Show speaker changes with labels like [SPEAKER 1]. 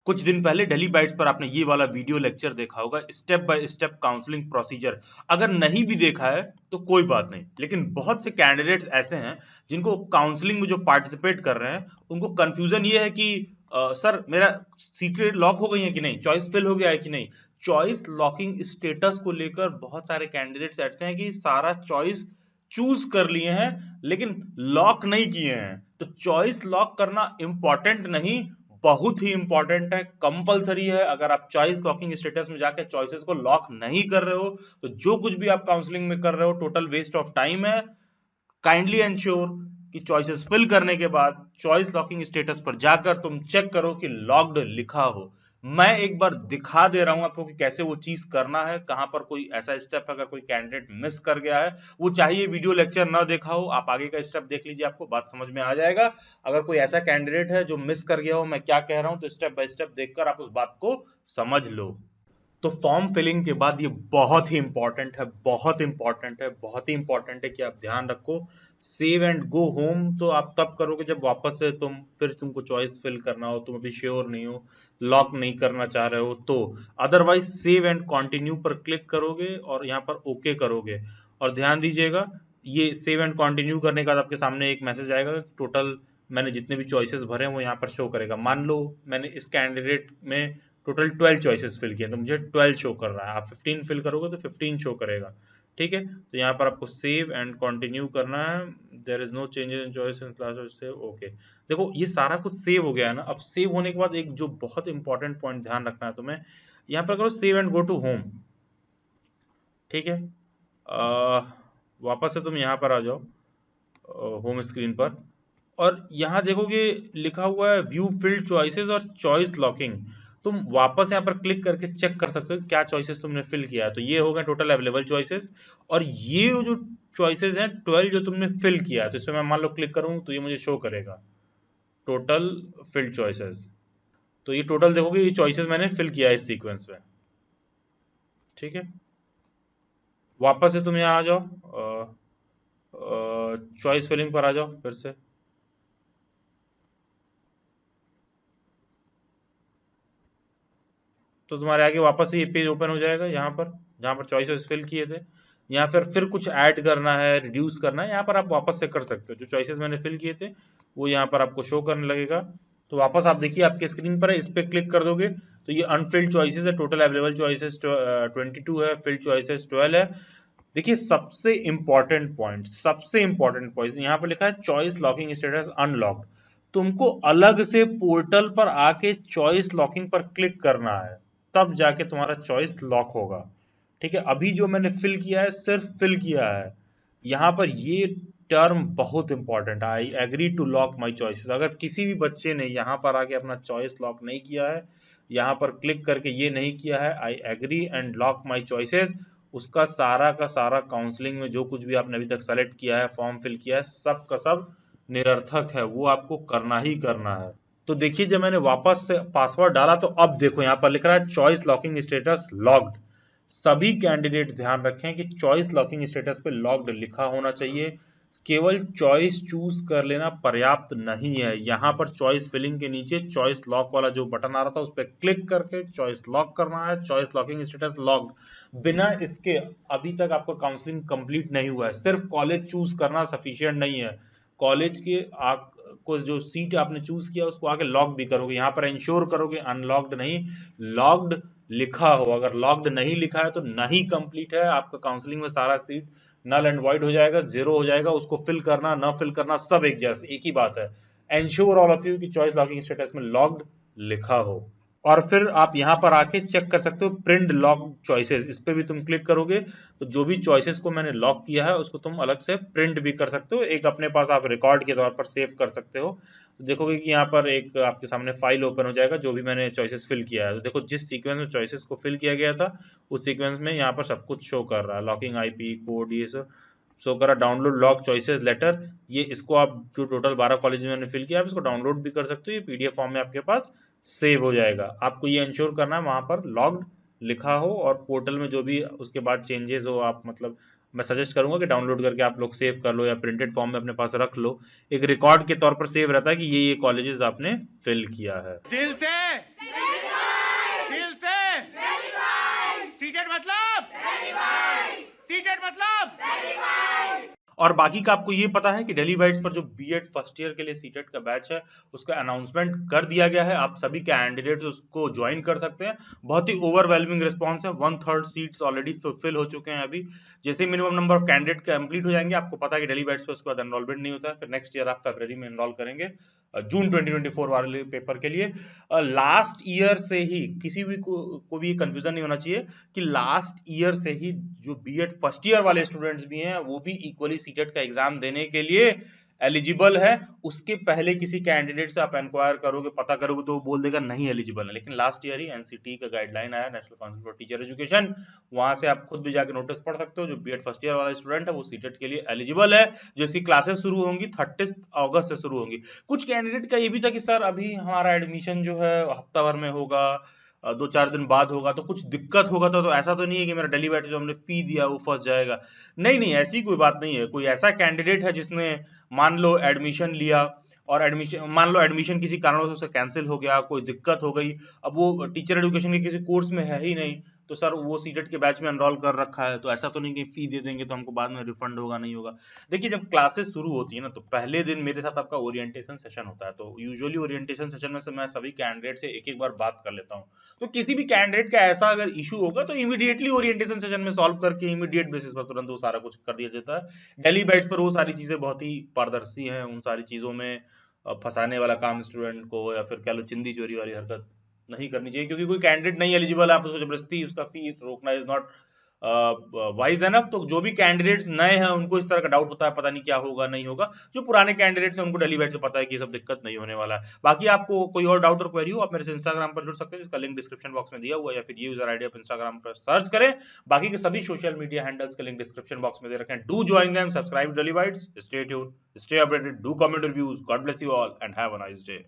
[SPEAKER 1] कुछ दिन पहले दिल्ली बाइट्स पर आपने ये वाला वीडियो लेक्चर देखा होगा, step by step counselling procedure. अगर नहीं भी देखा है तो कोई बात नहीं, लेकिन बहुत से कैंडिडेट्स ऐसे हैं जिनको काउंसलिंग में जो पार्टिसिपेट कर रहे हैं उनको कंफ्यूजन ये है कि सर मेरा सीटें लॉक हो गई है कि नहीं, चॉइस फिल हो गया है कि नहीं। चॉइस लॉकिंग स्टेटस को लेकर बहुत सारे कैंडिडेट्स ऐसे हैं कि सारा चॉइस चूज कर लिए हैं लेकिन लॉक नहीं किए हैं। तो चॉइस लॉक करना इंपॉर्टेंट नहीं, बहुत ही इंपॉर्टेंट है, कंपलसरी है। अगर आप चॉइस लॉकिंग स्टेटस में जाके चॉइसेस को लॉक नहीं कर रहे हो तो जो कुछ भी आप काउंसलिंग में कर रहे हो टोटल वेस्ट ऑफ टाइम है। काइंडली एंश्योर कि चॉइसेस फिल करने के बाद चॉइस लॉकिंग स्टेटस पर जाकर तुम चेक करो कि लॉक्ड लिखा हो। मैं एक बार दिखा दे रहा हूं आपको कि कैसे वो चीज करना है, कहां पर कोई ऐसा स्टेप अगर कोई कैंडिडेट मिस कर गया है, वो चाहिए वीडियो लेक्चर ना देखा हो, आप आगे का स्टेप देख लीजिए, आपको बात समझ में आ जाएगा। अगर कोई ऐसा कैंडिडेट है जो मिस कर गया हो मैं क्या कह रहा हूं, तो स्टेप बाय स्टेप देखकर आप उस बात को समझ लो। तो फॉर्म फिलिंग के बाद ये बहुत ही इंपॉर्टेंट है, बहुत इंपॉर्टेंट है, बहुत ही इंपॉर्टेंट है कि आप ध्यान रखो। सेव एंड गो होम तो आप तब करोगे जब वापस से फिर तुमको चॉइस फिल करना हो, तुम अभी श्योर नहीं हो, लॉक नहीं करना चाह रहे हो तो। अदरवाइज सेव एंड कंटिन्यू पर क्लिक करोगे और यहाँ पर ओके करोगे। और ध्यान दीजिएगा, ये सेव एंड कंटिन्यू करने के बाद आपके सामने एक मैसेज आएगा, टोटल मैंने जितने भी चॉइसेस भरे हैं वो यहाँ पर शो करेगा। मान लो मैंने इस कैंडिडेट में टोटल 12 चॉइसेस फिल किए तो मुझे 12 शो कर रहा है। आप 15 फिल करोगे तो 15 शो करेगा। ठीक है, तो यहाँ पर आपको सेव एंड कंटिन्यू करना है। There is no changes in choice in class save. Okay, देखो ये सारा कुछ सेव हो गया है ना। अब सेव होने के बाद एक जो बहुत इंपॉर्टेंट पॉइंट ध्यान रखना है तुम्हें, यहाँ पर करो save and go to home. ठीक है, वापस से तुम यहाँ पर आ जाओ होम स्क्रीन पर, और यहाँ देखोगे लिखा हुआ है व्यू फिल्ड चॉइसेस और चॉइस लॉकिंग। तुम वापस यहाँ पर क्लिक करके चेक कर सकते हो क्या चॉइसेस तुमने फिल किया है। तो ये हो गए टोटल अवेलेबल चॉइसेस, और ये जो चॉइसेस हैं 12 जो तुमने फिल किया है, तो इसमें मैं मान लो क्लिक करूँ तो ये मुझे शो करेगा टोटल फिल्ड चॉइसेस। तो ये टोटल देखोगे ये चॉइसेस मैंने फिल किया है इस सीक्वेंस में। ठीक है, वापस से तुम यहाँ आ जाओ, चॉइस फिलिंग पर आ जाओ फिर से। तो तुम्हारे आगे वापस से ये पेज ओपन हो जाएगा, यहाँ पर जहाँ पर चॉइसेस फिल किए थे। यहाँ फिर कुछ ऐड करना है, रिड्यूस करना है, यहाँ पर आप वापस से कर सकते हो। जो चॉइसेस मैंने फिल किए थे वो यहाँ पर आपको शो करने लगेगा। तो वापस आप देखिए आपके स्क्रीन पर है, इस पे क्लिक कर दोगे तो ये अनफिल्ड चॉइसेस है, टोटल अवेलेबल चॉइसेस 22 है, फिल्ड चॉइसेस 12 है। देखिए सबसे इंपॉर्टेंट पॉइंट यहाँ पर लिखा है चॉइस लॉकिंग स्टेटस अनलॉक्ड। तुमको अलग से पोर्टल पर आके चॉइस लॉकिंग पर क्लिक करना है, तब जाके तुम्हारा चॉइस लॉक होगा। ठीक है, अभी जो मैंने फिल किया है सिर्फ फिल किया है। यहाँ पर ये टर्म बहुत इंपॉर्टेंट है, I agree to lock my choices. अगर किसी भी बच्चे ने यहाँ पर आके अपना चॉइस लॉक नहीं किया है, यहाँ पर क्लिक करके ये नहीं किया है I agree and lock my choices, उसका सारा का सारा काउंसलिंग में जो कुछ भी आपने अभी तक सेलेक्ट किया है, फॉर्म फिल किया है, सब का सब निरर्थक है, वो आपको करना ही करना है। तो देखिए जब मैंने वापस से पासवर्ड डाला तो अब देखो यहाँ पर लिख रहा है चॉइस लॉकिंग स्टेटस लॉक्ड। सभी कैंडिडेट ध्यान रखें कि चॉइस लॉकिंग स्टेटस पे लॉक्ड लिखा होना चाहिए। केवल चॉइस चूज कर लेना पर्याप्त नहीं है। यहाँ पर चॉइस फिलिंग के नीचे चॉइस लॉक वाला जो बटन आ रहा था उस पर क्लिक करके चॉइस लॉक करना है, चॉइस लॉकिंग स्टेटस लॉक्ड। बिना इसके अभी तक आपका काउंसलिंग कंप्लीट नहीं हुआ है। सिर्फ कॉलेज चूज करना सफिशिएंट नहीं है, कॉलेज के आपको जो सीट आपने चूज किया उसको आगे लॉक भी करोगे। यहाँ पर इंश्योर करोगे अनलॉक्ड नहीं लॉक्ड लिखा हो। अगर लॉक्ड नहीं लिखा है तो नहीं कंप्लीट है आपका काउंसलिंग में, सारा सीट नल एंड वाइड हो जाएगा, जीरो हो जाएगा। उसको फिल करना ना फिल करना सब एक जैसे एक ही बात है। एंश्योर ऑल ऑफ यू कि चॉइस लॉकिंग स्टेटस में लॉक्ड लिखा हो। और फिर आप यहाँ पर आके चेक कर सकते हो प्रिंट लॉक चॉइसेस, इस पे भी तुम क्लिक करोगे तो जो भी चॉइसेस को मैंने लॉक किया है उसको तुम अलग से प्रिंट भी कर सकते हो, एक अपने पास आप रिकॉर्ड के तौर पर सेव कर सकते हो। तो देखोगे कि यहाँ पर एक आपके सामने फाइल ओपन हो जाएगा जो भी मैंने चॉइसेस फिल किया है। तो देखो जिस सीक्वेंस में चॉइसेस को फिल किया गया था उस सीक्वेंस में यहाँ पर सब कुछ शो कर रहा है, लॉकिंग आईपी कोड ये सब शो करा। डाउनलोड लॉक चॉइसेस लेटर, ये इसको आप जो टोटल 12 कॉलेज में फिल किया आप इसको डाउनलोड भी कर सकते हो, ये पीडीएफ फॉर्म में आपके पास सेव हो जाएगा। आपको ये इंश्योर करना है वहां पर लॉग्ड लिखा हो, और पोर्टल में जो भी उसके बाद चेंजेस हो आप मतलब मैं सजेस्ट करूंगा कि डाउनलोड करके आप लोग सेव कर लो या प्रिंटेड फॉर्म में अपने पास रख लो। एक रिकॉर्ड के तौर पर सेव रहता है कि ये कॉलेजेस आपने फिल किया है। दिल से
[SPEAKER 2] मतलब
[SPEAKER 1] और बाकी का आपको ये पता है कि डेली बाइट्स पर जो बीएड फर्स्ट ईयर के लिए सीटेट का बैच है उसका अनाउंसमेंट कर दिया गया है। आप सभी कैंडिडेट्स उसको ज्वाइन कर सकते हैं। बहुत ही ओवरवेलमिंग रिस्पॉन्स है, 1/3 सीट्स ऑलरेडी फिल हो चुके हैं। अभी जैसे minimum number of candidate complete हो जाएंगे, आपको पता है कि डेली बैट्स पर उसके बाद एनरोलमेंट नहीं होता है, फिर नेक्स्ट ईयर आप फरवरी में एनरोल करेंगे जून 2024 वाले पेपर के लिए। लास्ट ईयर से ही किसी भी को भी कंफ्यूजन नहीं होना चाहिए कि लास्ट ईयर से ही जो बीएड फर्स्ट ईयर वाले स्टूडेंट्स भी हैं वो भी इक्वली सीटेट का एग्जाम देने के लिए एलिजिबल है। उसके पहले किसी कैंडिडेट से आप इंक्वायर करोगे, पता करोगे, तो वो बोल देगा नहीं एलिजिबल है। लेकिन लास्ट ईयर ही एनसीटी का गाइडलाइन आया, national council for teacher education, वहां से आप खुद भी जाके नोटिस पढ़ सकते हो। जो बीएड फर्स्ट ईयर वाला स्टूडेंट है वो सीटेट के लिए एलिजिबल है। जो इसकी क्लासेस शुरू होंगी 30 अगस्त से शुरू होंगी। कुछ कैंडिडेट का ये भी था कि सर अभी हमारा एडमिशन जो है हफ्ता भर में होगा, 2-4 दिन बाद होगा, तो कुछ दिक्कत होगा। तो ऐसा तो नहीं है कि मेरा डेली बैच जो हमने फी दिया वो फंस जाएगा। नहीं नहीं, ऐसी कोई बात नहीं है। कोई ऐसा कैंडिडेट है जिसने मान लो एडमिशन लिया और एडमिशन किसी कारणवश उसका कैंसिल हो गया, कोई दिक्कत हो गई, अब वो टीचर एजुकेशन के किसी कोर्स में है ही नहीं, तो सर वो सीटेट के बैच में एनरोल कर रखा है, तो ऐसा तो नहीं कि फी दे देंगे तो हमको बाद में रिफंड होगा, नहीं होगा। देखिए जब क्लासेस शुरू होती है ना तो पहले दिन मेरे साथ आपका ओरिएंटेशन सेशन होता है। तो यूजुअली ओरिएंटेशन सेशन में से मैं सभी कैंडिडेट से एक एक बार बात कर लेता हूँ। तो किसी भी कैंडिडेट का ऐसा अगर इशू होगा तो इमीडिएटली ओरिएंटेशन सेशन में सॉल्व करके इमीडिएट बेसिस पर तुरंत वो सारा कुछ कर दिया जाता है। डेली बैच पर वो सारी चीजें बहुत ही पारदर्शी हैं। उन सारी चीजों में फंसाने वाला काम स्टूडेंट को या फिर कह लो चिंदी चोरी वाली हरकत नहीं करनी चाहिए, क्योंकि कोई कैंडिडेट नहीं एलिजिबल है, आप उसको जबरदस्ती उसका फी रोकना इज नॉट वाइज एनफ। तो जो भी कैंडिडेट्स नए हैं उनको इस तरह का डाउट होता है पता नहीं क्या होगा नहीं होगा, जो पुराने कैंडिडेट्स हैं उनको डेली बैच से पता है कि ये सब दिक्कत नहीं होने वाला है। बाकी आपको कोई और डाउट और क्वेरी हो आप मेरे से इंस्टाग्राम पर जुड़ सकते हैं, जिसका लिंक डिस्क्रिप्शन बॉक्स में दिया हुआ है, या फिर ये यूजर आईडी आप इंस्टाग्राम पर सर्च करें। बाकी के सभी सोशल मीडिया हैंडल्स के लिंक डिस्क्रिप्शन बॉक्स में दे रखे हैं। Do join them, subscribe daily bytes, stay tuned, stay updated, do comment reviews. God bless you all and have a nice day.